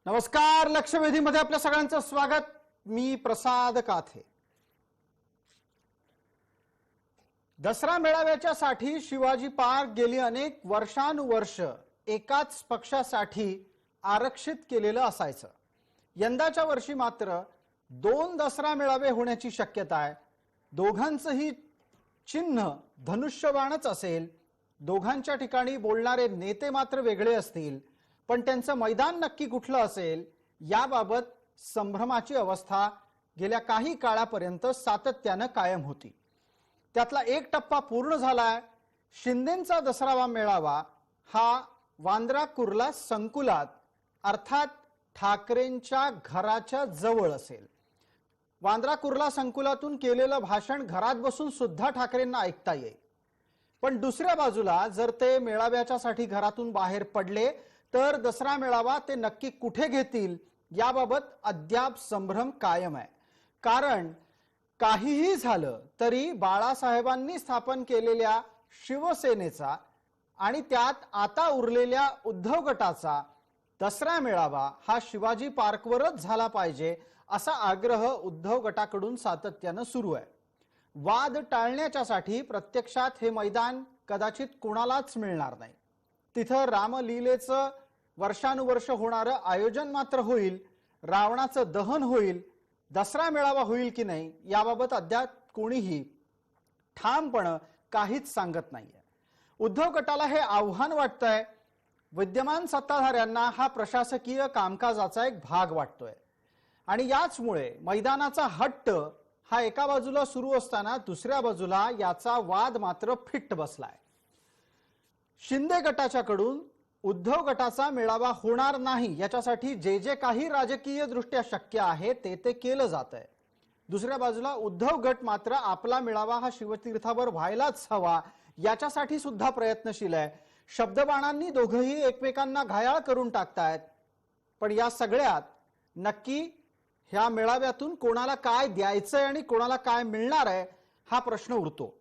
नमस्कार. लक्षवेधीमध्ये आपल्या सगळ्यांचं स्वागत. मी प्रसाद काथे. दसरा मेळाव्याच्यासाठी शिवाजी पार्क गेली अनेक वर्षानुवर्ष एकाच पक्षासाठी आरक्षित केलेलं असायचं. यंदाच्या वर्षी मात्र 2 दसरा मेळावे होण्याची शक्यता आहे. दोघांचंही चिन्ह धनुष्यबाणच असेल. दोघांच्या ठिकाणी बोलणारे नेते मात्र वेगळे असतील, पण त्यांचं मैदान नक्की कुठलं असेल याबाबत संभ्रमाची अवस्था गेल्या काही काळापर्यंत सातत्यानं कायम होती. त्यातला एक टप्पा पूर्ण झालाय. शिंदेंचा दसरा मेळावा हा वांद्रा कुर्ला संकुलात अर्थात ठाकरेंच्या घराच्या जवळ असेल. वांद्रा कुर्ला संकुलातून केलेलं भाषण घरात बसून सुद्धा ठाकरेंना ऐकता येईल. पण दुसऱ्या बाजूला जर ते मेळाव्याच्यासाठी घरातून बाहेर पडले तर दसरा मेळावा ते नक्की कुठे घेतील याबाबत अद्याप संभ्रम कायम आहे. कारण काहीही झालं तरी बाळासाहेबांनी स्थापन केलेल्या शिवसेनेचा आणि त्यात आता उरलेल्या उद्धव गटाचा दसरा मेळावा हा शिवाजी पार्कवरच झाला पाहिजे असा आग्रह उद्धव गटाकडून सातत्यानं सुरू आहे. वाद टाळण्याच्यासाठी प्रत्यक्षात हे मैदान कदाचित कोणालाच मिळणार नाही. तिथं रामलीलेचं वर्षानुवर्ष होणारं आयोजन मात्र होईल. रावणाचं दहन होईल. दसरा मेळावा होईल की नाही याबाबत अद्याप कोणीही ठामपणे काहीच सांगत नाहीये. उद्धव गटाला हे आव्हान वाटतंय. विद्यमान सत्ताधाऱ्यांना हा प्रशासकीय कामकाजाचा एक भाग वाटतोय आणि याचमुळे मैदानाचा हट्ट हा एका बाजूला सुरू असताना दुसऱ्या बाजूला याचा वाद मात्र फिट्ट बसलाय. शिंदे गटाच्याकडून उद्धव गटाचा मेळावा होणार नाही याच्यासाठी जे जे काही राजकीय दृष्ट्या शक्य आहे ते केलं जात आहे. दुसऱ्या बाजूला उद्धव गट मात्र आपला मेळावा हा शिवतीर्थावर व्हायलाच हवा याच्यासाठी सुद्धा प्रयत्नशील आहे. शब्दबाणांनी दोघंही एकमेकांना घायाळ करून टाकतायत. पण या सगळ्यात नक्की ह्या मेळाव्यातून कोणाला काय द्यायचंय आणि कोणाला काय मिळणार आहे हा प्रश्न उरतो.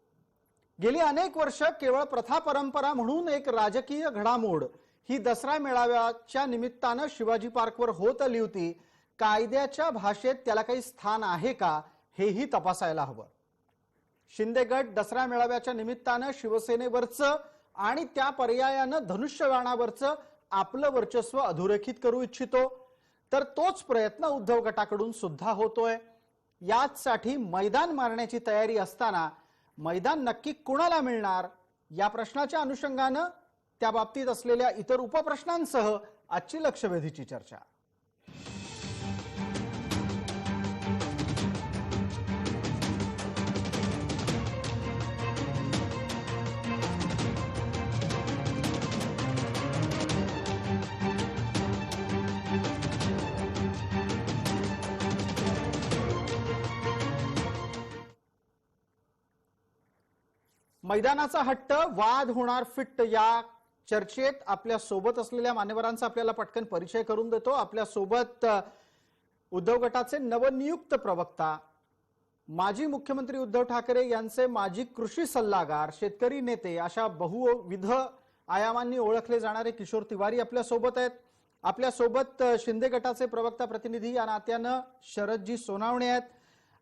गेली अनेक वर्ष केवळ प्रथा परंपरा म्हणून एक राजकीय घडामोड ही दसरा मेळाव्याच्या निमित्तानं शिवाजी पार्कवर होत आली होती. कायद्याच्या भाषेत त्याला काही स्थान आहे का हेही तपासायला हवं. शिंदे गट दसरा मेळाव्याच्या निमित्तानं शिवसेनेवरचं आणि त्या पर्यायानं धनुष्यबाणावरचं आपलं वर्चस्व अधोरेखित करू इच्छितो, तर तोच प्रयत्न उद्धव गटाकडून सुद्धा होतोय. याचसाठी मैदान मारण्याची तयारी असताना मैदान नक्की कोणाला मिळणार या प्रश्नाच्या अनुषंगानं त्या बाबतीत असलेल्या इतर उपप्रश्नांसह आजची लक्षवेधीची चर्चा. मैदानाचा हट्ट, वाद होणार फिट्ट या चर्चेत आपल्या सोबत असलेल्या मान्यवरांचा आपल्याला पटकन परिचय करून देतो. आपल्या सोबत उद्धव गटाचे नवनियुक्त प्रवक्ता, माजी मुख्यमंत्री उद्धव ठाकरे यांचे माजी कृषी सल्लागार, शेतकरी नेते अशा बहुविध आयामांनी ओळखले जाणारे किशोर तिवारी आपल्या सोबत आहेत. आपल्या सोबत शिंदे गटाचे प्रवक्ता प्रतिनिधी या नात्यानं शरदजी सोनावणे आहेत.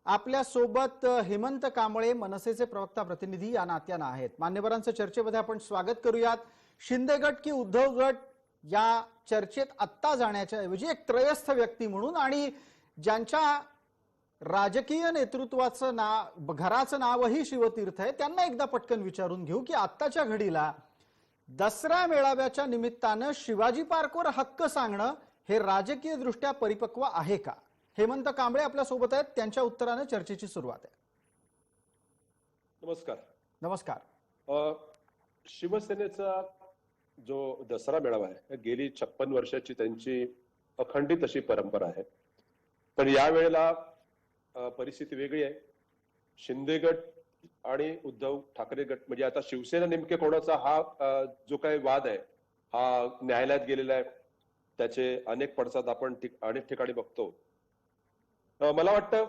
आपल्या सोबत हेमंत कांबळे मनसेचे प्रवक्ता प्रतिनिधी या नात्यानं आहेत. मान्यवरांचं चर्चेमध्ये आपण स्वागत करूयात. शिंदे गट की उद्धव गट या चर्चेत आत्ता जाण्याच्या ऐवजी एक त्रयस्थ व्यक्ती म्हणून आणि ज्यांच्या राजकीय नेतृत्वाचं नाव, घराचं नावही शिवतीर्थ आहे, त्यांना एकदा पटकन विचारून घेऊ की आत्ताच्या घडीला दसरा मेळाव्याच्या निमित्तानं शिवाजी पार्कवर हक्क सांगणं हे राजकीय दृष्ट्या परिपक्व आहे का? हेमंत कांबळे आपल्या सोबत आहेत. त्यांच्या उत्तराने चर्चेची सुरुवात आहे. नमस्कार. नमस्कार. शिवसेनेचा जो दसरा मेळावा आहे गेली 56 वर्षाची त्यांची अखंडित अशी परंपरा आहे. पण या वेळेला परिस्थिती वेगळी आहे. शिंदे गट आणि उद्धव ठाकरे गट म्हणजे आता शिवसेना नेमके कोणाचा हा जो काही वाद आहे हा न्यायालयात गेलेला आहे. त्याचे अनेक पडसाद आपण अनेक ठिकाणी बघतो. मला वाटतं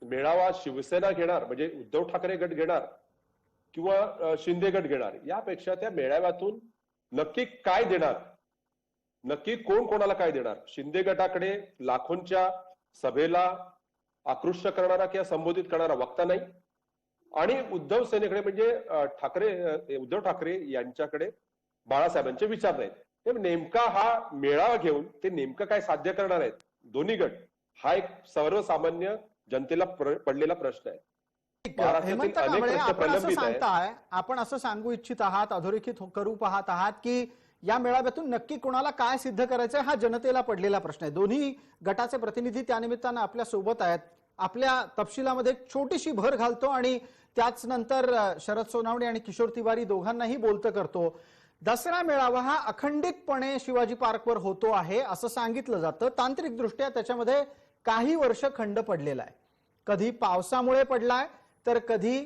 मेळावा शिवसेना घेणार म्हणजे उद्धव ठाकरे गट घेणार किंवा शिंदे गट घेणार यापेक्षा त्या मेळाव्यातून नक्की काय देणार नक्की कोण कोणाला काय देणार? शिंदे गटाकडे लाखोंच्या सभेला आकृष्ट करणारा किंवा संबोधित करणारा वक्ता नाही, आणि उद्धव सेनेकडे म्हणजे उद्धव ठाकरे यांच्याकडे बाळासाहेबांचे विचार नाहीत. ते नेमका हा मेळावा घेऊन ते नेमकं काय साध्य करणार आहेत दोन्ही गट, हा एक सर्वसामान्य जनतेला पडलेला प्रश्न आहे. हेमंत महाराष्ट्रातील अनेक कांबळे, प्रश्न आपण असं प्रलंबित आहेत. सांगताय, आपण असं सांगू इच्छित आहात, अधोरेखित करू पाहत आहात की या मेळाव्यातून नक्की कोणाला काय सिद्ध करायचंय हा जनतेला पडलेला प्रश्न आहे. दोन्ही गटाचे प्रतिनिधी त्यानिमित्तानं आपल्या सोबत आहेत. आपल्या तपशिलामध्ये एक छोटीशी भर घालतो आणि त्याच नंतर शरद सोनावणे आणि किशोर तिवारी दोघांनाही बोलतं करतो. दसरा मेळावा हा अखंडितपणे शिवाजी पार्कवर होतो आहे असं सांगितलं जातं. तांत्रिकदृष्ट्या त्याच्यामध्ये काही वर्ष खंड पडलेला आहे. कधी पावसामुळे पडलाय, तर कधी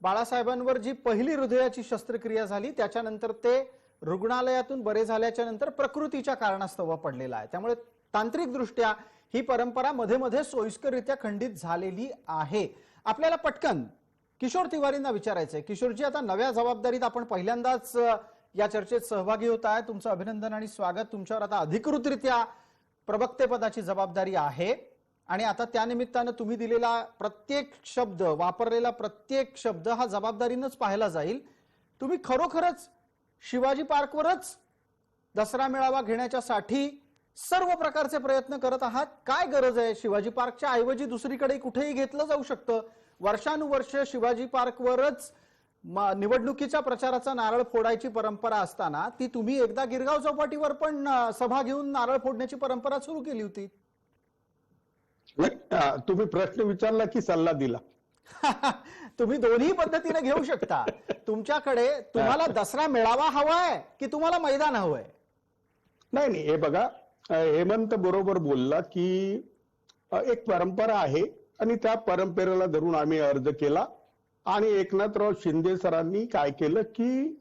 बाळासाहेबांवर जी पहिली हृदयाची शस्त्रक्रिया झाली त्याच्यानंतर ते रुग्णालयातून बरे झाल्याच्या नंतर प्रकृतीच्या कारणास्तव पडलेला आहे. त्यामुळे तांत्रिकदृष्ट्या ही परंपरा मध्ये मध्ये सोयीस्कररित्या खंडित झालेली आहे. आपल्याला पटकन किशोर तिवारींना विचारायचंय. किशोरजी, आता नव्या जबाबदारीत आपण पहिल्यांदाच या चर्चेत सहभागी होत आहे. तुमचं अभिनंदन आणि स्वागत. तुमच्यावर आता अधिकृतरित्या प्रवक्तेपदाची जबाबदारी आहे आणि आता त्यानिमित्तानं तुम्ही दिलेला प्रत्येक शब्द, वापरलेला प्रत्येक शब्द हा जबाबदारीनंच पाहिला जाईल. तुम्ही खरोखरच शिवाजी पार्कवरच दसरा मेळावा घेण्याच्यासाठी सर्व प्रकारचे प्रयत्न करत आहात? काय गरज आहे? शिवाजी पार्कच्या ऐवजी दुसरीकडे कुठेही घेतलं जाऊ शकतं. वर्षानुवर्ष शिवाजी पार्कवरच निवडणुकीच्या प्रचाराचा नारळ फोडायची परंपरा असताना ती तुम्ही एकदा गिरगाव चौपाटीवर पण सभा घेऊन नारळ फोडण्याची परंपरा सुरू केली होती. तुम्ही प्रश्न विचारला की सल्ला दिला? तुम्ही दोन्ही पद्धतीने घेऊ शकता. तुमच्याकडे तुम्हाला दसरा मेळावा हवाय की तुम्हाला मैदान हवंय? नाही, हे बघा, हेमंत बरोबर बोलला की एक परंपरा आहे आणि त्या परंपरेला धरून आम्ही अर्ज केला आणि एकनाथराव शिंदे सरांनी काय केलं की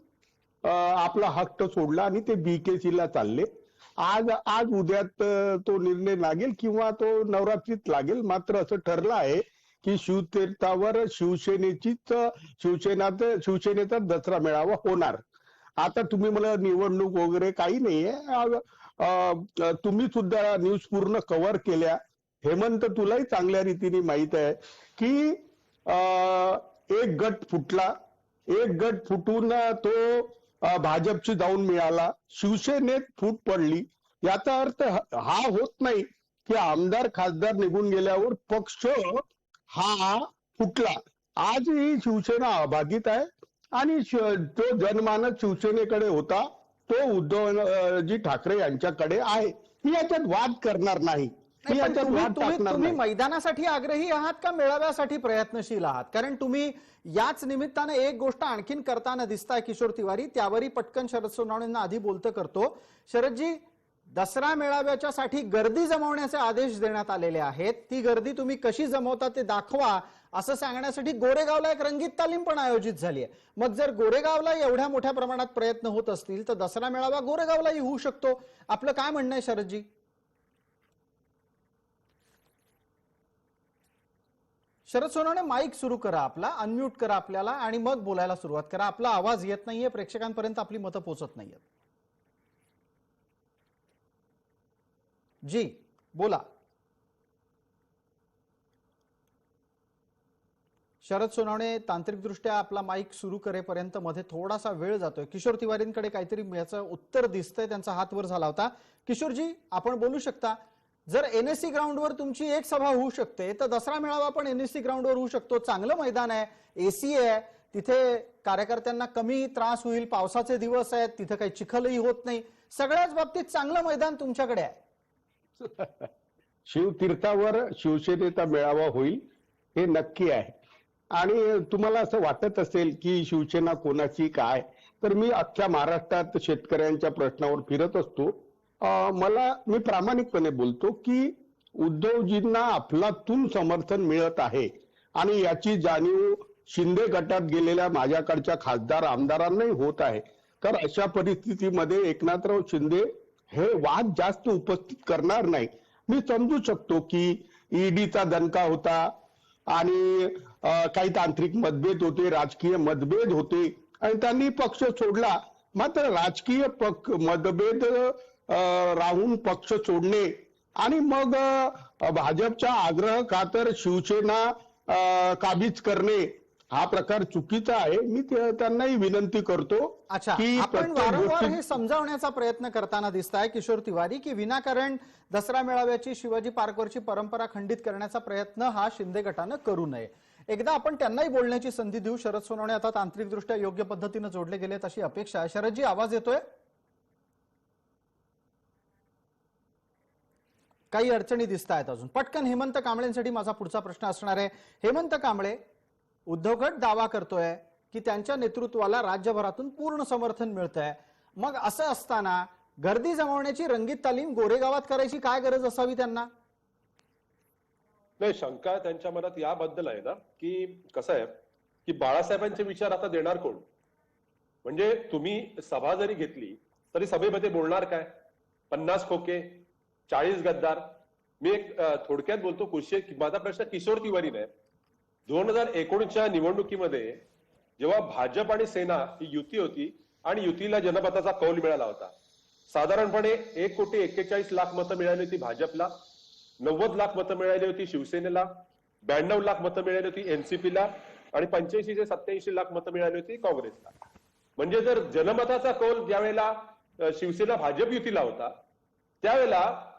आपला हक्क सोडला आणि ते BKC ला चालले. आज उद्यात तो निर्णय लागेल किंवा तो नवरात्रीत लागेल. मात्र असं ठरलं आहे की शिवतीर्थावर शिवसेनेचा दसरा मेळावा होणार. आता तुम्ही मला निवडणूक वगैरे काही नाहीये, तुम्ही सुद्धा न्यूज पूर्ण कव्हर केल्या. हेमंत, तुलाही चांगल्या रीतीने माहित आहे की एक गट फुटला, एक गट फुटून तो भाजपशी जाऊन मिळाला, शिवसेनेत फूट पडली. याचा अर्थ हा होत नाही की आमदार खासदार निघून गेल्यावर पक्ष हा फुटला. आजही शिवसेना अबाधित आहे आणि जो जनमानस शिवसेनेकडे होता तो उद्धवजी ठाकरे यांच्याकडे आहे. मी याच्यात वाद करणार नाही, मी याच्यात वाद टाकणार तुम्ही नाही. मैदानासाठी आग्रही आहात का मेळाव्यासाठी प्रयत्नशील आहात? कारण तुम्ही याच निमित्तानं एक गोष्ट आणखीन करताना दिसताय किशोर तिवारी, त्यावरही पटकन शरद सोनावणेंना आधी बोलतं करतो. शरदजी, दसरा मेळाव्याच्या साठी गर्दी जमवण्याचे आदेश देण्यात आलेले आहेत. ती गर्दी तुम्ही कशी जमवता ते दाखवा असं सांगण्यासाठी गोरेगावला एक रंगीत तालीम पण आयोजित झाली आहे. मग जर गोरेगावला एवढ्या मोठ्या प्रमाणात प्रयत्न होत असतील तर दसरा मेळावा गोरेगावलाही होऊ शकतो. आपलं काय म्हणणं आहे शरदजी? शरद सोनावणे, माईक सुरू करा आपला, अनम्यूट करा आपल्याला आणि मग बोलायला सुरुवात करा. आपला आवाज येत नाहीये, प्रेक्षकांपर्यंत आपली मतं पोहोचत नाहीयेत. जी बोला. शरद सोनावणे, तांत्रिकदृष्ट्या आपला माईक सुरू करेपर्यंत मध्ये थोडासा वेळ जातोय. किशोर तिवारींकडे काहीतरी याचं उत्तर दिसतंय, त्यांचा हात वर झाला होता. किशोरजी, आपण बोलू शकता. जर NSC ग्राउंडवर तुमची एक सभा होऊ शकते तर दसरा मेळावा पण NSC ग्राउंडवर होऊ शकतो. चांगलं मैदान आहे, AC आहे, तिथे कार्यकर्त्यांना कमी त्रास होईल. पावसाचे दिवस आहेत, तिथे काही चिखलही होत नाही. सगळ्याच बाबतीत चांगलं मैदान तुमच्याकडे आहे. शिवतीर्थावर शिवसेनेचा मेळावा होईल हे नक्की आहे. आणि तुम्हाला असं वाटत असेल की शिवसेना कोणाची काय, तर मी अख्ख्या महाराष्ट्रात शेतकऱ्यांच्या प्रश्नावर फिरत असतो. मी प्रामाणिकपणे बोलतो की उद्धवजींना अफलातून समर्थन मिळत आहे आणि याची जाणीव शिंदे गटात गेलेल्या माझ्याकडच्या खासदार आमदारांनाही होत आहे. तर अशा परिस्थितीमध्ये एकनाथराव शिंदे हे वाद जास्त उपस्थित करणार नाही. मी समजू शकतो की ईडीचा दणका होता आणि काही तांत्रिक मतभेद होते, राजकीय मतभेद होते आणि त्यांनी पक्ष सोडला. मात्र राजकीय मतभेद राहून पक्ष सोडणे आणि मग भाजपच्या आग्रह खातर शिवसेना काबीज करणे हा प्रकार चुकीचा आहे. मी त्यांनाही विनंती करतो अच्छा, की आपण प्रत्येक वारंवार गोष्टी हे समजावण्याचा प्रयत्न करताना दिसताय किशोर तिवारी की विनाकारण दसरा मेळाव्याची शिवाजी पार्कवरची परंपरा खंडित करण्याचा प्रयत्न हा शिंदे गटानं करू नये. एकदा आपण त्यांनाही बोलण्याची संधी देऊ. शरद सोनवणे आता तांत्रिकदृष्ट्या योग्य पद्धतीने जोडले गेलेत अशी अपेक्षा आहे. शरदजी, आवाज येतोय? काही अडचणी दिसत आहेत अजून. पटकन हेमंत कांबळेंसाठी माझा पुढचा प्रश्न असणार आहे. हेमंत कांबळे, उद्धव गट दावा करतोय की त्यांच्या नेतृत्वाला राज्यभरातून पूर्ण समर्थन मिळतंय. मग असं असताना गर्दी जमवण्याची रंगीत तालीम गोरेगावात करायची काय गरज असावी त्यांना? नाही, शंका त्यांच्या मनात याबद्दल आहे ना की कसं आहे की बाळासाहेबांचे विचार आता देणार कोण? म्हणजे तुम्ही सभा जरी घेतली तरी सभेमध्ये बोलणार काय? 50 खोके, 40 गद्दार. मी एक थोडक्यात बोलतो. माझा प्रश्न किशोर तिवारी नाही. 2019च्या निवडणुकीमध्ये जेव्हा भाजप आणि सेना ही युती होती आणि युतीला जनमताचा कौल मिळाला होता, साधारणपणे 1,41,00,000 मतं मिळाली होती भाजपला, 90 लाख मतं मिळाली होती शिवसेनेला, 92 लाख मतं मिळाली होती एनसीपीला आणि 85 ते 87 लाख मतं मिळाली होती काँग्रेसला. म्हणजे जर जनमताचा कौल ज्यावेळेला शिवसेना भाजप युतीला होता त्यावेळेला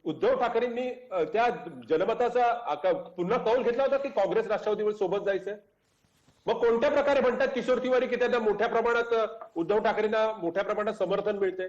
उद्धव ठाकरेंनी त्या जनमताचा पुन्हा कौल घेतला होता की काँग्रेस राष्ट्रवादीवर सोबत जायचंय. मग कोणत्या प्रकारे म्हणतात किशोर तिवारी की त्यांना मोठ्या प्रमाणात उद्धव ठाकरेंना मोठ्या प्रमाणात समर्थन मिळते?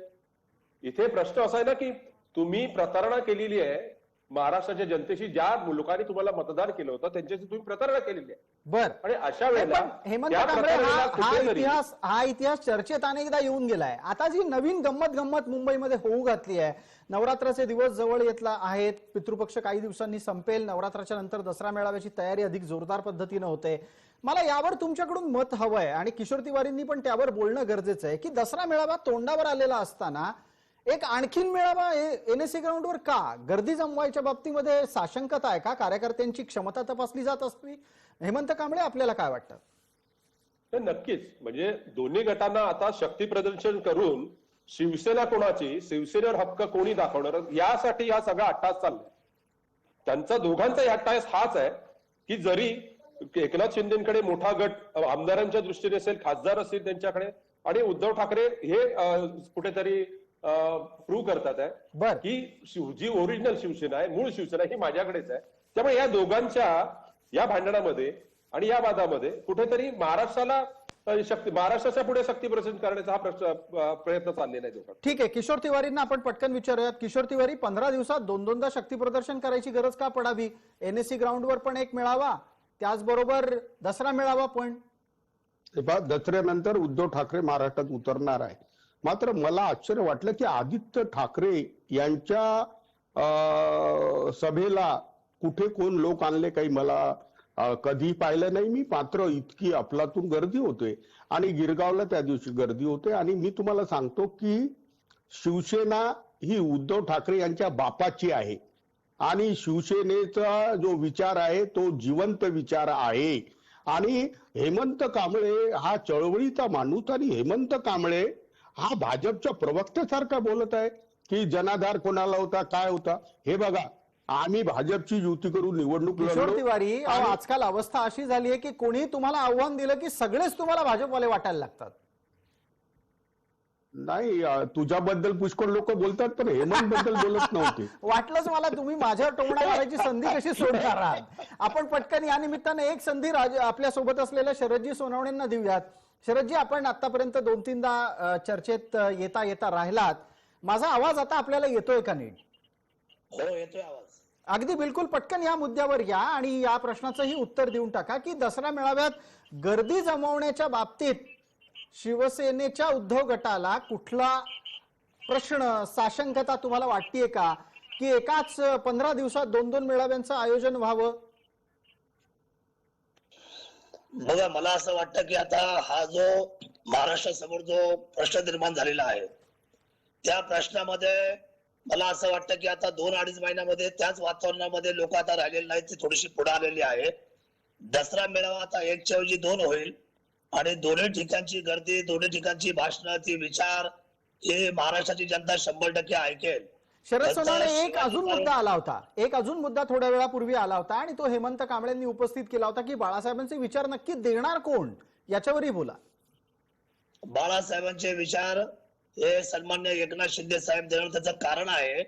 इथे प्रश्न असा आहे ना की तुम्ही प्रतारणा केलेली आहे महाराष्ट्राच्या जनतेशी. ज्या लोकांनी तुम्हाला मतदान केलं होतं त्यांच्याशी तुम्ही प्रतारणा केलेली आहे. बर, आणि अशा वेळेला हेमंत त्या कांबळे, प्रतारणेला हा कुठेतरी इतिहास चर्चेत अनेकदा येऊन गेलाय. आता जी नवीन गंमत मुंबईमध्ये होऊ घातली आहे, नवरात्राचे दिवस जवळ येतला आहेत, पितृपक्ष काही दिवसांनी संपेल, नवरात्राच्या नंतर दसरा मेळाव्याची तयारी अधिक जोरदार पद्धतीने होते. मला यावर तुमच्याकडून मत हवंय आणि किशोर तिवारींनी पण त्यावर बोलणं गरजेचं आहे की दसरा मेळावा तोंडावर आलेला असताना एक आणखीन मेळावा एनएससी ग्राउंडवर का? गर्दी जमवायच्या बाबतीमध्ये साशंकता आहे का? कार्यकर्त्यांची क्षमता तपासली जात असती? हेमंत कांबळे, आपल्याला काय वाटतं? नक्कीच. म्हणजे दोन्ही गटांना आता शक्ती प्रदर्शन करून शिवसेना कोणाची, शिवसेनेवर हक्क कोणी दाखवणार, यासाठी हा सगळा अट्टास चाललाय. त्यांचा दोघांचा अट्टास हाच आहे की जरी एकनाथ शिंदेकडे मोठा गट आमदारांच्या दृष्टीने असेल, खासदार असतील त्यांच्याकडे, आणि उद्धव ठाकरे हे कुठेतरी प्रूव्ह करतात आहे की जी ओरिजिनल शिवसेना आहे, मूळ शिवसेना ही माझ्याकडेच आहे. त्यामुळे या दोघांच्या या भांडणामध्ये आणि या वादामध्ये कुठेतरी महाराष्ट्राच्या पुढे शक्ती प्रदर्शन करण्याचा हा प्रयत्न चाललेला आहे दोघांचा. ठीक आहे, किशोर तिवारींना आपण पटकन विचारूयात. किशोर तिवारी, 15 दिवसात दोनदा शक्ती प्रदर्शन करायची गरज का पडावी? एनएससी ग्राउंडवर पण एक मेळावा, त्याचबरोबर दसरा मेळावा पण. दसऱ्यानंतर उद्धव ठाकरे महाराष्ट्रात उतरणार आहे. मात्र मला आश्चर्य वाटलं की आदित्य ठाकरे यांच्या सभेला कुठे कोण लोक आणले काही मला कधी पाहिलं नाही मी. मात्र इतकी अफलातून गर्दी होते आणि गिरगावला त्या दिवशी गर्दी होते. आणि मी तुम्हाला सांगतो की शिवसेना ही उद्धव ठाकरे यांच्या बापाची आहे आणि शिवसेनेचा जो विचार आहे तो जिवंत विचार आहे. आणि हेमंत कांबळे हा चळवळीचा माणूस आणि हेमंत कांबळे हा भाजपच्या प्रवक्त्यासारखा बोलत आहे की जनाधार कोणाला होता, काय होता. हे बघा, आम्ही भाजपची युती करून निवडणूक किशोर तिवारी, आजकाल अवस्था अशी झाली आहे की कोणी तुम्हाला आव्हान दिलं की सगळेच तुम्हाला भाजपवाले वाटायला लागतात. नाही, तुझ्याबद्दल पुष्कळ लोक बोलतात पण हेमंत बद्दल बोलत नव्हते. वाटलंच मला तुम्ही माझ्यावर टोमणा मारायची संधी कशी सोडणार आहात. आपण पटकन या निमित्ताने एक संधी आपल्या सोबत असलेल्या शरदजी सोनवणेंना देऊयात. शरदजी, आपण आतापर्यंत 2-3दा चर्चेत येता येता राहिलात. माझा आवाज आता आपल्याला येतोय का नीट? हो, येतोय आवाज. अगदी बिलकुल. पटकन या मुद्द्यावर या आणि या प्रश्नाचंही उत्तर देऊन टाका की दसरा मेळाव्यात गर्दी जमवण्याच्या बाबतीत शिवसेनेच्या उद्धव गटाला कुठला प्रश्न, साशंकता तुम्हाला वाटतेय का की एकाच 15 दिवसात 2 मेळाव्यांचं आयोजन व्हावं? बघा, मला असं वाटतं की आता हा जो महाराष्ट्रासमोर जो प्रश्न निर्माण झालेला आहे त्या प्रश्नामध्ये मला असं वाटतं की आता 2-2.5 महिन्यामध्ये त्याच वातावरणामध्ये लोक आता राहिलेले नाहीत, ती थोडीशी पुढे आलेली आहे. दसरा मेळावा आता 1च्या ऐवजी 2 होईल आणि दोन्ही ठिकाणची गर्दी, दोन्ही ठिकाणची भाषणं, ती विचार हे महाराष्ट्राची जनता 100% ऐकेल. शरद त्यांचा सोनवणे, एक शिवाजी अजून पार्वती- मुद्दा आला होता, एक अजून मुद्दा थोड्या वेळापूर्वी आला होता आणि तो हेमंत कांबळेंनी उपस्थित केला होता की बाळासाहेबांचे विचार नक्की देणार कोण, याच्यावरही बोला. बाळासाहेबांचे विचार हे सन्मान्य एकनाथ शिंदे साहेब देणं त्याचं कारण आहे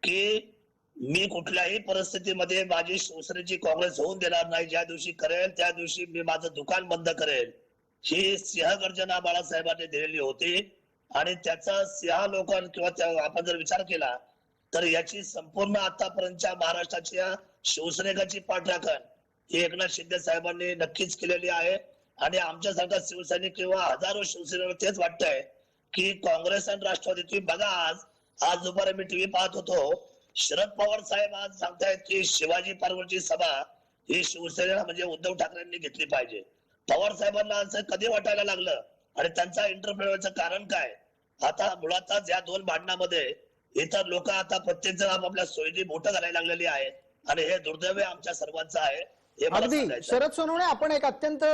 की मी कुठल्याही परिस्थितीमध्ये माझी शिवसेनेची काँग्रेस होऊन देणार नाही. ज्या दिवशी करेल त्या दिवशी मी माझं दुकान बंद करेल, ही सिंहगर्जना बाळासाहेबांनी दिलेली होती. आणि त्याचा सिंह लोकन किंवा आपण जर विचार केला तर याची संपूर्ण आतापर्यंतच्या महाराष्ट्राच्या शिवसैनिकांची पाठराखण ही एकनाथ शिंदे साहेबांनी नक्कीच केलेली आहे. आणि आमच्यासारखा शिवसैनिक किंवा हजारो शिवसैनिकांना तेच वाटतंय की काँग्रेस आणि राष्ट्रवादी, तुम्ही बघा आज दुपारी मी टीव्ही पाहत होतो, शरद पवार साहेब आज सांगतायत की शिवाजी पार्वतीची सभा ही शिवसेनेला म्हणजे उद्धव ठाकरेंनी घेतली पाहिजे. पवार साहेबांना असं कधी वाटायला लागलं आणि त्यांचा इंटरफेअरचं कारण काय? आता मुळातच या दोन भांडणामध्ये इतर लोक आता प्रत्येक जण आपापल्या सोयीची बोटं घालायला लागलेली आहेत आणि हे दुर्दैव आमच्या सर्वांचं आहे. हे मला अगदी सांगायचं आहे. शरद सोनवणे, आपण एक अत्यंत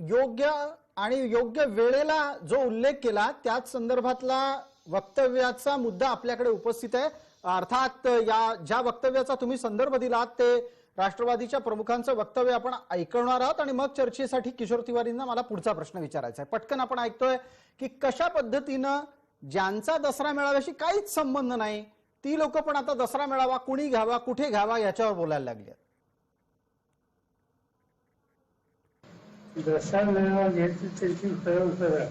योग्य आणि योग्य वेळेला जो उल्लेख केला त्याच संदर्भातला वक्तव्याचा मुद्दा आपल्याकडे उपस्थित आहे. अर्थात या ज्या वक्तव्याचा तुम्ही संदर्भ दिलात ते राष्ट्रवादीच्या प्रमुखांचं वक्तव्य आपण ऐकणार आहोत आणि मग चर्चेसाठी किशोर तिवारींना मला पुढचा प्रश्न विचारायचा आहे. पटकन आपण ऐकतोय की कशा पद्धतीनं ज्यांचा दसरा मेळाव्याशी काहीच संबंध नाही ती लोक पण आता दसरा मेळावा कुणी घ्यावा, कुठे घ्यावा याच्यावर बोलायला लागले. दसरा मेळावा घ्यायची त्याची परंपरा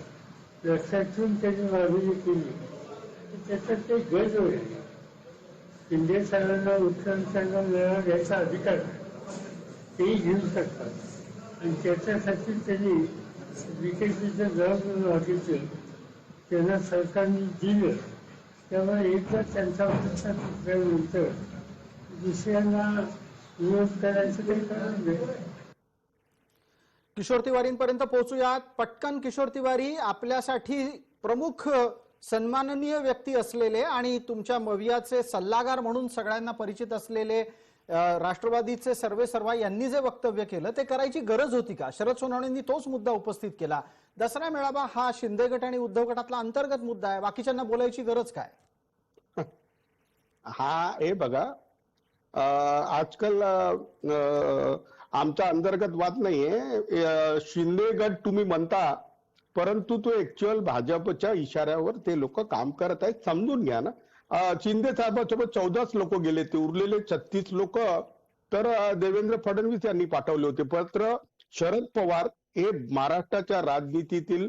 लक्षात ठेवून त्यांनी मागणी केली, त्याच्यात ते गज होईल. शिंदे साहेबांना उत्तरांचा मेळावा घ्यायचा अधिकार तेही घेऊ शकतात आणि त्याच्यासाठी त्यांनी बीकेसीचं जबाबदारी मागितलं, त्यांना सरकारने दिलं. त्यामुळे एकदा त्यांचा नंतर दुसऱ्यांना विरोध करायचं काही कारण नाही. किशोर तिवारींपर्यंत पोहोचूयात पटकन. किशोर तिवारी, आपल्यासाठी प्रमुख सन्माननीय व्यक्ती असलेले आणि तुमच्या मवियाचे सल्लागार म्हणून सगळ्यांना परिचित असलेले राष्ट्रवादीचे सर्वेसर्वा यांनी जे वक्तव्य केलं ते करायची गरज होती का? शरद सोनवणेंनी तोच मुद्दा उपस्थित केला. दसरा मेळावा हा शिंदे गट आणि उद्धव गटातला अंतर्गत मुद्दा आहे, बाकीच्यांना बोलायची गरज काय? हा हे बघा, आजकाल आमचा अंतर्गत वाद नाहीये. शिंदे गट तुम्ही म्हणता, परंतु तो ऍक्च्युअल भाजपच्या इशाऱ्यावर ते लोक काम करत आहेत, समजून घ्या ना. शिंदे साहेबांसोबत 14 लोक गेले, ते उरलेले 36 लोक तर देवेंद्र फडणवीस यांनी पाठवले होते पत्र. शरद पवार हे महाराष्ट्राच्या राजनीतीतील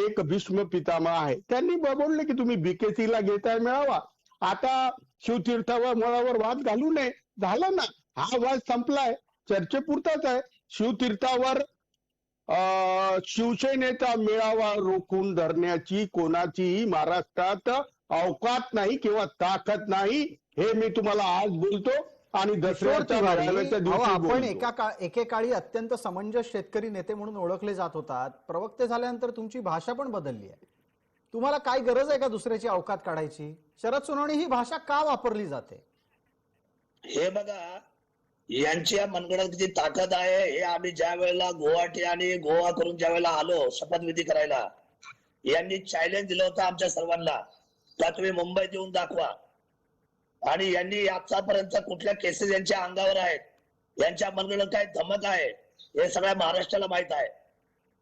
एक भीष्म पितामह आहे. त्यांनी बोलले की तुम्ही बीकेसीला घेताय मेळावा, आता शिवतीर्थावर मुळावर वाद घालू नये. झाला ना, हा वाद संपलाय, चर्चेपुरताच आहे. शिवतीर्थावर शिवसेनेचा मेळावा रोखून धरण्याची कोणाचीही महाराष्ट्रात अवकात नाही किंवा ताकद नाही, हे मी तुम्हाला आज बोलतो. आणि दसऱ्याच्या मेळाव्याच्या दिवशी आपण बोलतो. एकेकाळी अत्यंत समंजस शेतकरी नेते म्हणून ओळखले जात होतात, प्रवक्ते झाल्यानंतर तुमची भाषा पण बदलली आहे. तुम्हाला काय गरज आहे का दुसऱ्याची अवकात काढायची? शरद सोनवणे, ही भाषा का वापरली जाते? हे बघा, यांच्या मनगडात किती ताकद आहे हे आम्ही ज्या वेळेला गुवाहाटी आणि गोवा करून ज्या वेळेला आलो शपथविधी करायला, यांनी चॅलेंज दिलं होतं आमच्या सर्वांना का तुम्ही मुंबईत येऊन दाखवा. आणि यांनी आतापर्यंत कुठल्या केसेस यांच्या अंगावर आहेत, यांच्या मनगडात काय धमक आहे हे सगळ्या महाराष्ट्राला माहित आहे.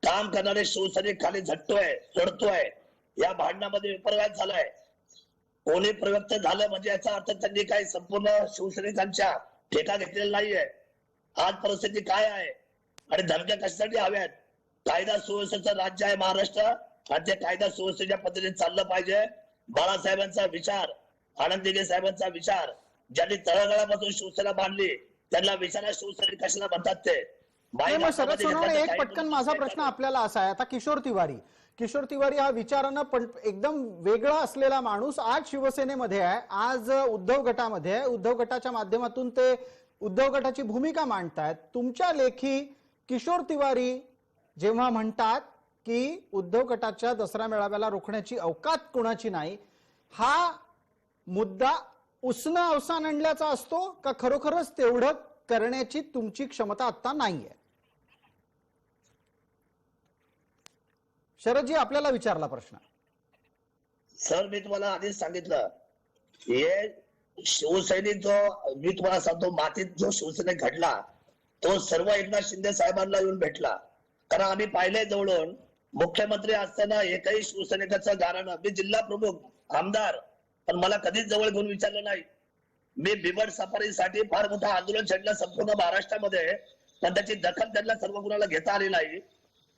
काम करणारे शिवसैनिक खाली झटतोय, चढतोय, या भांडणामध्ये विपर्यास झालाय. कोणी प्रवक्त झालं म्हणजे याचा अर्थ त्यांनी काही संपूर्ण शिवसैनिकांच्या ठेका घेतलेला नाहीये. आज परिस्थिती काय आहे आणि धमक्या कशासाठी हव्यात? कायदा सुव्यवस्थेचं राज्य आहे महाराष्ट्र आणि ते कायदा सुव्यवस्थेच्या पद्धतीने चाललं पाहिजे. बाळासाहेबांचा विचार, आनंद दिघे साहेबांचा विचार, ज्यांनी तळागाळापासून शिवसेना बांधली त्यांना विचारा शिवसैनिक कशाला म्हणतात ते. शरद सोनवणे, एक पटकन माझा प्रश्न आपल्याला असा आहे, आता किशोर तिवारी हा विचारानं पण एकदम वेगळा असलेला माणूस आज शिवसेनेमध्ये आहे, आज उद्धव गटामध्ये आहे, उद्धव गटाच्या माध्यमातून ते उद्धव गटाची भूमिका मांडतायत. तुमच्या लेखी किशोर तिवारी जेव्हा म्हणतात की उद्धव गटाच्या दसरा मेळाव्याला रोखण्याची अवकात कोणाची नाही, हा मुद्दा उसनं अवसान आणल्याचा असतो का खरोखरच तेवढं करण्याची तुमची क्षमता आता नाहीये? शरदजी, आपल्याला विचारला प्रश्न. सर मी तुम्हाला आधीच सांगितलं, हे शिवसैनिक जो मी तुम्हाला सांगतो मातीत जो शिवसैनिक घडला तो सर्व एकनाथ शिंदे साहेबांना येऊन भेटला. कारण आम्ही पाहिले जवळून मुख्यमंत्री असताना एकही शिवसैनिकाचं गाणं, मी जिल्हा प्रमुख आमदार, पण मला कधीच जवळ घेऊन विचारलं नाही. मी बिबट सफारीसाठी फार मोठं आंदोलन छेडलं संपूर्ण महाराष्ट्रामध्ये, पण त्याची दखल त्यांना सर्व कुणाला घेता आली नाही.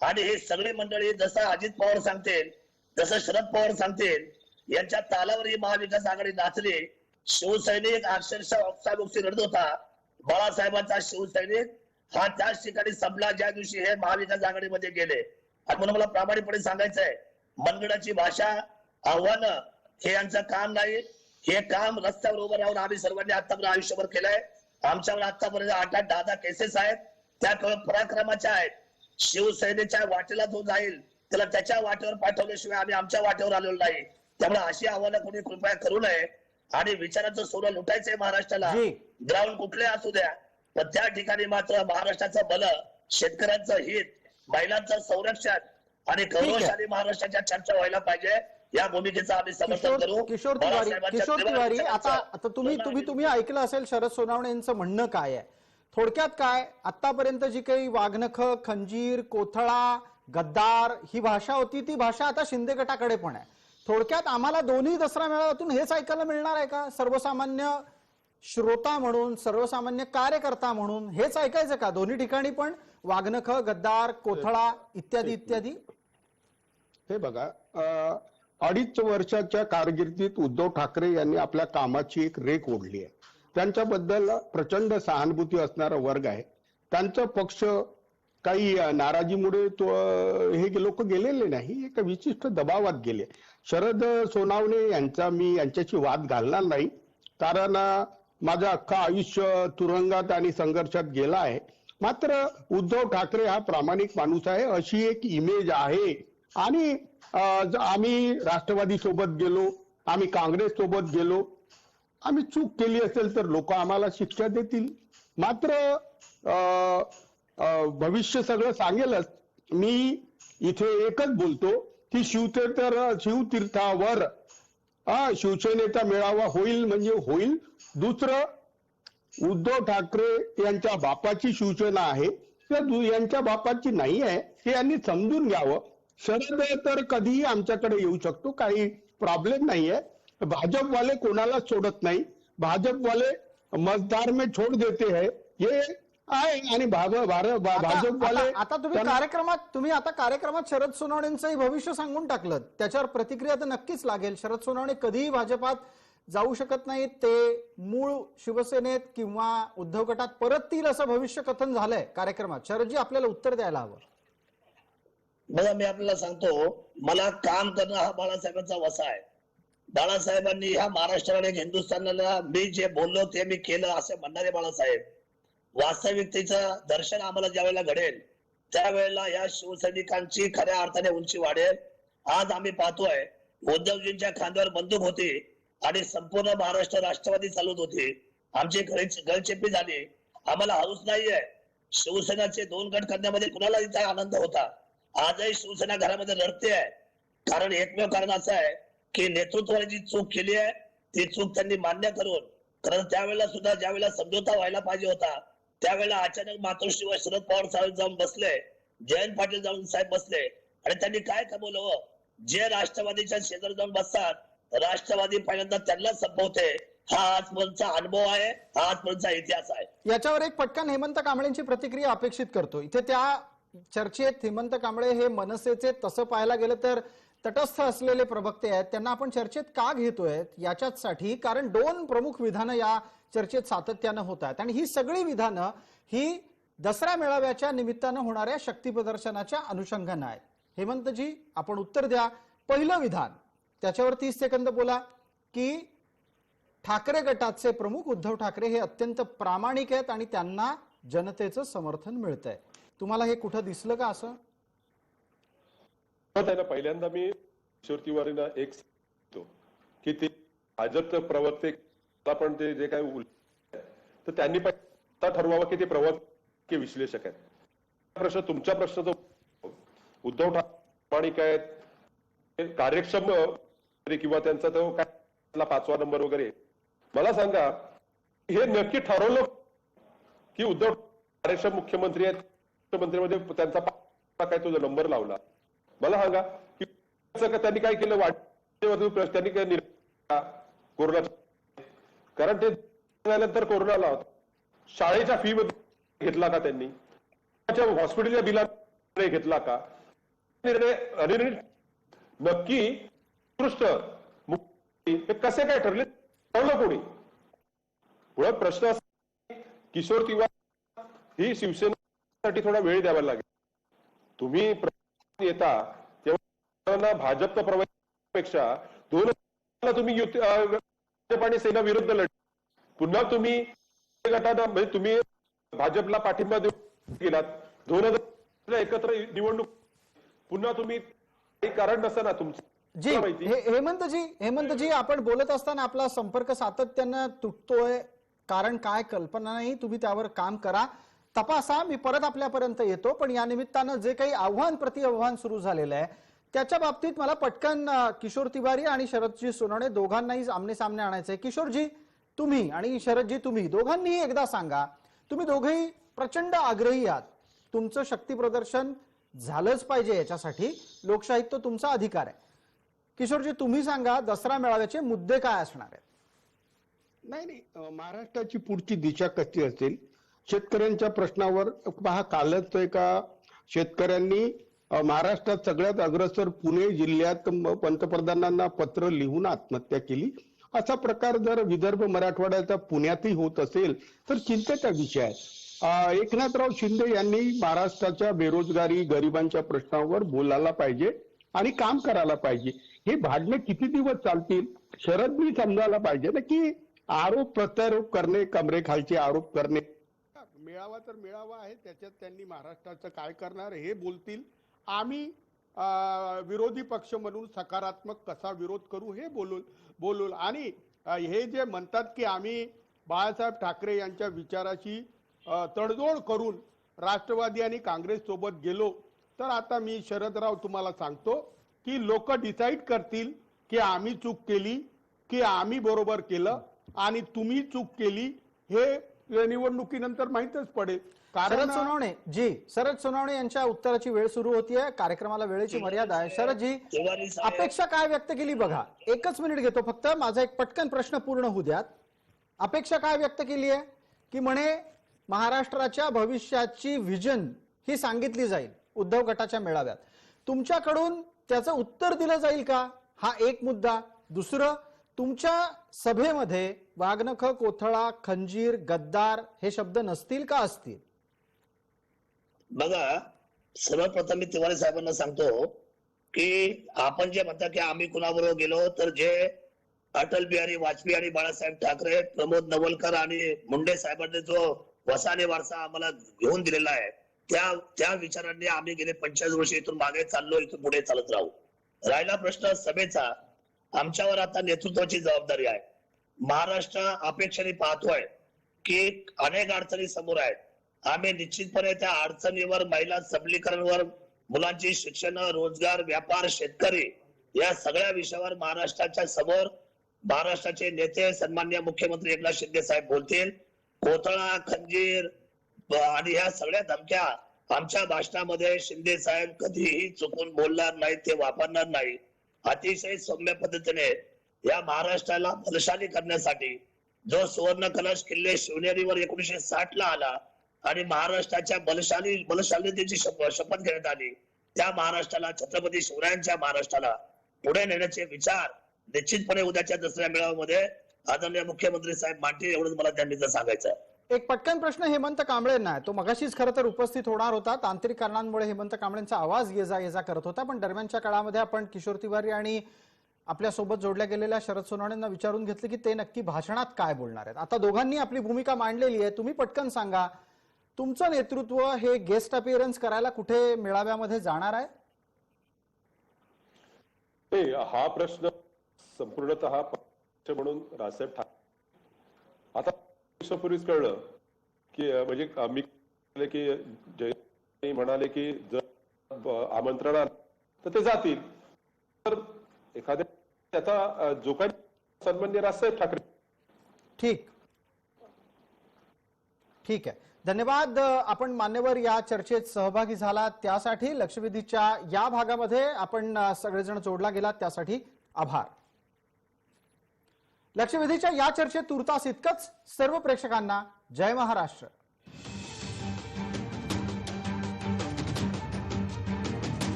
आणि हे सगळी मंडळी जसं अजित पवार सांगतील, जसं शरद पवार सांगतील, यांच्या तालावर ही महाविकास आघाडी नाचली. शिवसैनिक अक्षरशः ओक्साबोक्सी रडत होता. बाळासाहेबांचा शिवसैनिक हा त्याच ठिकाणी संपला ज्या दिवशी हे महाविकास आघाडीमध्ये गेले. आणि म्हणून मला प्रामाणिकपणे सांगायचंय, मनगडाची भाषा, आव्हानं हे यांचं काम नाही. हे काम रस्त्यावर उभं राहून आम्ही सर्वांनी आतापर्यंत आयुष्यभर केलंय. आमच्यावर आतापर्यंत 8-8, 10-10 केसेस आहेत, त्या केवळ पराक्रमाच्या आहेत. शिवसेनेच्या वाटेला जो जाईल त्याला त्याच्या वाटेवर पाठवल्याशिवाय आम्ही आमच्या वाटेवर आलेलो नाही. त्यामुळे अशी आव्हानं कोणी कृपया करू नये. आणि विचाराचं सोनं लुटायचंय महाराष्ट्राला, ग्राउंड कुठले असू द्या, पण त्या ठिकाणी मात्र महाराष्ट्राचं भलं, शेतकऱ्यांचं हित, महिलांचं संरक्षण आणि गौरवशाली महाराष्ट्राच्या चर्चा व्हायला पाहिजे. या भूमिकेचा आम्ही समर्थन करू. किशोर तिवारी, आता तुम्ही ऐकलं असेल शरद सोनवणे यांचं म्हणणं काय आहे. थोडक्यात काय, आतापर्यंत जी काही वाघनखं, खंजीर, कोथळा, गद्दार ही भाषा होती, ती भाषा आता शिंदे गटाकडे पण आहे. थोडक्यात आम्हाला दोन्ही दसरा मेळाव्यातून हेच ऐकायला मिळणार आहे का? सर्वसामान्य श्रोता म्हणून, सर्वसामान्य कार्यकर्ता म्हणून हेच ऐकायचं का दोन्ही ठिकाणी पण? वाघनखं, गद्दार, कोथळा इत्यादी इत्यादी. हे बघा, 2.5 वर्षाच्या कारकिर्दीत उद्धव ठाकरे यांनी आपल्या कामाची एक रेख ओढली आहे. त्यांच्याबद्दल प्रचंड सहानुभूती असणारा वर्ग आहे. त्यांचा पक्ष काही नाराजीमुळे हे लोक गेलेले नाही, एका विशिष्ट दबावात गेले. शरद सोनवणे मी यांच्याशी वाद घालणार नाही, कारण माझं अख्खं आयुष्य तुरुंगात आणि संघर्षात गेला आहे. मात्र उद्धव ठाकरे हा प्रामाणिक माणूस आहे अशी एक इमेज आहे. आणि आम्ही राष्ट्रवादी सोबत गेलो, आम्ही काँग्रेस सोबत गेलो, आम्ही चूक केली असेल तर लोक आम्हाला शिक्षा देतील. मात्र भविष्य सगळं सांगेलच. मी इथे एकच बोलतो की शिवतीर्थावर शिवसेनेचा मेळावा होईल म्हणजे होईल. दुसरं, उद्धव ठाकरे यांच्या बापाची शिवसेना आहे, यांच्या बापाची नाही आहे, हे यांनी समजून घ्यावं. शरद तर कधीही आमच्याकडे येऊ शकतो, काही प्रॉब्लेम नाहीये. भाजपवाले कोणालाच सोडत नाही, भाजपवाले मतदार में छोड़ देते हैं, हे आहे. आणि भाजपवाले आता तुम्ही कार्यक्रमात शरद सोनवणेंचंही भविष्य सांगून टाकलं. त्याच्यावर प्रतिक्रिया तर नक्कीच लागेल. शरद सोनवणे कधीही भाजपात जाऊ शकत नाहीत, ते मूळ शिवसेनेत किंवा उद्धव गटात परततील असं भविष्य कथन झालंय कार्यक्रमात. शरदजी आपल्याला उत्तर द्यायला हवं. बघा, मी आपल्याला सांगतो, मला काम करणं हा बाळासाहेबांचा वसा आहे. बाळासाहेबांनी ह्या महाराष्ट्राला आणि हिंदुस्थानाला मी जे बोललो ते मी केलं असे म्हणणारे बाळासाहेब. वास्तविकतेचं दर्शन आम्हाला ज्या वेळेला घडेल त्यावेळेला या शिवसैनिकांची खऱ्या अर्थाने उंची वाढेल. आज आम्ही पाहतोय उद्धवजींच्या खांद्यावर बंदूक होती आणि संपूर्ण महाराष्ट्र राष्ट्रवादी चालवत होती. आमची गळचेपी झाली. आम्हाला हौस नाहीये. शिवसेनाचे 2 गट करण्यामध्ये कुणाला इथे आनंद होता. आजही शिवसेना घरामध्ये लढते आहे. कारण एकमेव कारण असं आहे की नेतृत्वाने जी चूक केली आहे ती चूक त्यांनी मान्य करून, कारण त्यावेळेला सुद्धा ज्यावेळेला समझोता व्हायला पाहिजे होता त्यावेळेला अचानक मातोश्रीवर शरद पवार साहेब जाऊन बसले, जयंत पाटील जाऊन साहेब बसले आणि त्यांनी काय कमवलं? जे राष्ट्रवादीच्या शेजारी जाऊन बसतात राष्ट्रवादी पहिल्यांदा त्यांना संपवते. हा आजपर्यंतचा अनुभव आहे, हा आजपर्यंतचा इतिहास आहे. याच्यावर एक पटकन हेमंत कांबळेंची प्रतिक्रिया अपेक्षित करतो. इथे त्या चर्चेत हेमंत कांबळे हे मनसेचे तसं पाहायला गेलं तर तटस्थ असलेले प्रवक्ते आहेत. त्यांना आपण चर्चेत का घेतोय याच्यासाठी कारण 2 प्रमुख विधानं या चर्चेत सातत्यानं होत आहेत आणि ही सगळी विधानं ही दसरा मेळाव्याच्या निमित्तानं होणाऱ्या शक्ती प्रदर्शनाच्या अनुषंगानं आहेत. हेमंतजी आपण उत्तर द्या. पहिलं विधान, त्याच्यावर 30 सेकंद बोला, की ठाकरे गटाचे प्रमुख उद्धव ठाकरे हे अत्यंत प्रामाणिक आहेत आणि त्यांना जनतेचं समर्थन मिळतंय. तुम्हाला हे कुठं दिसलं का असं? त्यांना पहिल्यांदा मी किशोर तिवारीला एक सांगतो की ते भाजपचे प्रवक्ते पण ते जे काही तर त्यांनी ठरवावं की ते प्रवक्ते विश्लेषक आहेत. प्रश्न तुमच्या प्रश्नाचा उद्धव ठाकरे प्रामाणिक आहेत, कार्यक्षम किंवा त्यांचा तो काय 5वा नंबर वगैरे, मला सांगा हे नक्की ठरवलं की उद्धव कार्यक्षम मुख्यमंत्री आहेत, मुख्यमंत्रीमध्ये त्यांचा काय तो नंबर लावला? मला सांगा की त्यांनी काय केलं? त्यांनी काय कोरोना, कारण ते झाल्यानंतर कोरोना आला होता. शाळेच्या फी मध्ये घेतला का त्यांनी? हॉस्पिटलच्या बिला घेतला का? निर्णय नक्की उत्कृष्ट हे कसे काय ठरले? ठरवलं कोणी? पुढे प्रश्न असा, किशोर तिवारी ही शिवसेनेसाठी थोडा वेळ द्यावा लागेल. तुम्ही येता तेव्हा भाजप प्रवेशापेक्षा दोन तुम्ही भाजप आणि सेना विरुद्ध लढ, पुन्हा तुम्ही गटानं म्हणजे तुम्ही भाजपला पाठिंबा देऊन गेलात. 2000 एकत्र निवडणूक, पुन्हा तुम्ही कारण नसतं ना तुमचं. जी हेमंतजी आपण बोलत असताना आपला संपर्क सातत्यानं तुटतोय. कारण काय कल्पना नाही, तुम्ही त्यावर काम करा, तपासा. मी परत आपल्यापर्यंत येतो. पण या निमित्तानं जे काही आव्हान प्रति आव्हान सुरू झालेलं आहे त्याच्या बाबतीत मला पटकन किशोर तिवारी आणि शरदजी सोनवणे दोघांनाही आमने सामने आणायचंय. किशोरजी तुम्ही आणि शरदजी तुम्ही दोघांनीही एकदा सांगा, तुम्ही दोघेही प्रचंड आग्रही आहात, तुमचं शक्ती प्रदर्शन झालंच पाहिजे, याच्यासाठी लोकशाहीत तो तुमचा अधिकार आहे. किशोरजी तुम्ही सांगा, दसरा मेळाव्याचे मुद्दे काय असणार आहेत? नाही, महाराष्ट्राची पुढची दिशा कशी असेल? शेतकऱ्यांच्या प्रश्नावर पहा, कालच एका शेतकऱ्यांनी महाराष्ट्रात सगळ्यात अग्रसर पुणे जिल्ह्यात पंतप्रधानांना पत्र लिहून आत्महत्या केली. असा प्रकार जर विदर्भ मराठवाड्याचा पुण्यातही होत असेल तर चिंतेचा विषय आहे. एकनाथराव शिंदे यांनी महाराष्ट्राच्या बेरोजगारी, गरिबांच्या प्रश्नावर बोलायला पाहिजे आणि काम करायला पाहिजे. हे भांडणे किती दिवस चालतील? शरदनी समजायला पाहिजे ना की आरोप प्रत्यारोप करणे, कमरेखालचे आरोप करणे, मेळावा तर मेळावा आहे, त्याच्यात त्यांनी महाराष्ट्राचं काय करणार हे बोलतील. आम्ही विरोधी पक्ष म्हणून सकारात्मक कसा विरोध करू हे बोलू आणि हे जे म्हणतात की आम्ही बाळासाहेब ठाकरे यांच्या विचाराशी तडजोड करून राष्ट्रवादी आणि काँग्रेस सोबत गेलो, तर आता मी शरदराव तुम्हाला सांगतो की लोक डिसाईड करतील की आम्ही चूक केली की आम्ही बरोबर केलं आणि तुम्ही चूक केली हे निवडणुकीनंतर माहीतच पडेल. शरद सोनवणे यांच्या उत्तराची वेळ सुरू होतीये. कार्यक्रमाला वेळेची मर्यादा आहे. शरदजी, अपेक्षा काय व्यक्त केली बघा, एकच मिनिट घेतो फक्त, माझा एक पटकन प्रश्न पूर्ण होऊ द्यात. अपेक्षा काय व्यक्त केली आहे की म्हणे महाराष्ट्राच्या भविष्याची व्हिजन ही सांगितली जाईल उद्धव गटाच्या मेळाव्यात. तुमच्याकडून त्याचं उत्तर दिलं जाईल का? हा एक मुद्दा. दुसरं, तुमच्या सभेमध्ये वाघनख, कोथळा, खंजीर, गद्दार हे शब्द नसतील का असतील? बघा, सर्वप्रथम मी तिवारी साहेबांना सांगतो की आपण जे म्हणता की आम्ही कुणाबरोबर गेलो, तर जे अटल बिहारी वाजपेयी आणि बाळासाहेब ठाकरे, प्रमोद नवलकर आणि मुंडे साहेबांनी जो वसाने वारसा आम्हाला घेऊन दिलेला आहे, त्या विचारांनी आम्ही गेले 45 वर्ष इथून मागे चाललो, इथून पुढे चालत राहू. राहिला प्रश्न सभेचा, आमच्यावर आता नेतृत्वाची जबाबदारी आहे. महाराष्ट्र अपेक्षेने पाहतोय की अनेक अडचणी समोर आहेत. आम्ही निश्चितपणे त्या अडचणीवर, महिला सबलीकरणवर, मुलांची शिक्षण, रोजगार, व्यापार, शेतकरी या सगळ्या विषयावर महाराष्ट्राच्या समोर महाराष्ट्राचे नेते सन्माननीय मुख्यमंत्री एकनाथ शिंदे साहेब बोलतील. कोथळा, खंजीर आणि ह्या सगळ्या धमक्या आमच्या भाषणामध्ये शिंदे साहेब कधीही चुकून बोलणार नाही, ते वापरणार नाही. अतिशय सौम्य पद्धतीने या महाराष्ट्राला बलशाली करण्यासाठी जो सुवर्ण कलश किल्ले शिवनेरीवर 1960 ला आला आणि महाराष्ट्राच्या बलशालीतेची शपथ घेण्यात आली, त्या महाराष्ट्राला, छत्रपती शिवरायांच्या महाराष्ट्राला पुढे नेण्याचे विचार निश्चितपणे उद्याच्या दसऱ्या मेळाव्यामध्ये आदरणीय मुख्यमंत्री साहेब मांडतील, एवढंच मला त्यांनी सांगायचं. एक पटकन प्रश्न हेमंत कांबळेंना आहे. तो मगाशीच खरं तर उपस्थित होणार होता, तांत्रिक कारणांमुळे हेमंत कांबळेंचा आवाज ये जा करत होता. पण दरम्यानच्या काळामध्ये आपण किशोर तिवारी आणि आपल्यासोबत जोडल्या गेलेल्या शरद सोनवणेंना विचारून घेतले की ते नक्की भाषणात काय बोलणार आहेत. आता दोघांनी आपली भूमिका मांडलेली आहे. तुम्ही पटकन सांगा, तुमचं नेतृत्व हे गेस्ट अपीअरन्स करायला कुठे मेळाव्यामध्ये जाणार आहे? हा प्रश्न संपूर्णतः म्हणून राजसाहेब ठाकरे आता दिवसापूर्वीच कळलं की म्हणजे आम्ही की जय म्हणाले की जर आमंत्रण आलं तर ते जातील. तर एखाद्या त्याचा जो काही सन्माननीय राजसाहेब ठाकरे. ठीक ठीक आहे, धन्यवाद. आपण मान्यवर या चर्चेत सहभागी झालात त्यासाठी, लक्षवेधीच्या या भागामध्ये आपण सगळेजण जोडला गेलात त्यासाठी आभार. लक्षवेधीच्या या चर्चेत तुर्तास इतकंच. सर्व प्रेक्षकांना जय महाराष्ट्र.